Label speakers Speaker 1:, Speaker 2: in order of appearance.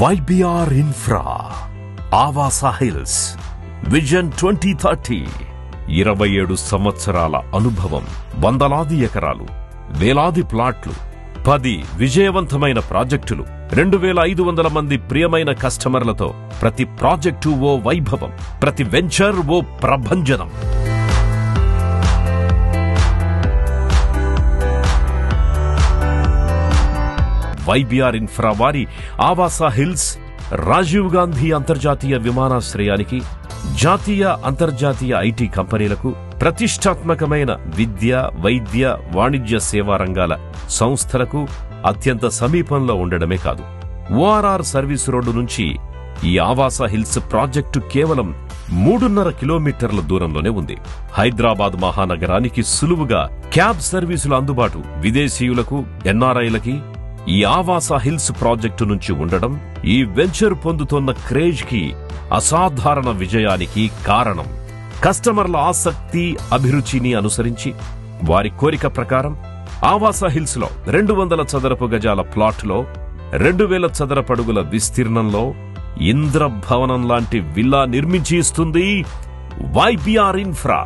Speaker 1: YBR Infra, Avasa Hills, Vision 2030, 27 సంవత్సరాల అనుభవం, వందలాది ఎకరాలు, వేలాది ప్లాట్లు, 10 విజయవంతమైన ప్రాజెక్టులు, 2500 మంది ప్రియమైన కస్టమర్లతో ప్రతి ప్రాజెక్టు ఓ వైభవం, ప్రతి వెంచర్ ఓ ప్రభంజనం. YBR Infra వారి ఆవాసా హిల్స్ రాజీవ్ గాంధీ అంతర్జాతీయ విమానాశ్రయానికి, జాతీయ అంతర్జాతీయ ఐటీ కంపెనీలకు, ప్రతిష్టాత్మకమైన విద్య, వైద్య, వాణిజ్య సేవా రంగాల సంస్థలకు అత్యంత సమీపంలో ఉండడమే కాదు, ORR సర్వీస్ రోడ్డు నుంచి ఈ ఆవాసా హిల్స్ ప్రాజెక్టు కేవలం 3.5 కిలోమీటర్ల దూరంలోనే ఉంది. హైదరాబాద్ మహానగరానికి సులువుగా క్యాబ్ సర్వీసుల అందుబాటు విదేశీయులకు, NRIలకి ఈ ఆవాసా హిల్స్ ప్రాజెక్టు నుంచి ఉండడం ఈ వెంచర్ పొందుతున్న క్రేజ్ కి, అసాధారణ విజయానికి కారణం. కస్టమర్ల ఆసక్తి, అభిరుచిని అనుసరించి వారి కోరిక ప్రకారం ఆవాసా హిల్స్ లో 200 చదరపు గజాల ప్లాట్లో 2000 చదరపడుగుల విస్తీర్ణంలో ఇంద్రభవనం లాంటి విల్లా నిర్మించి ఇస్తుంది YBR Infra.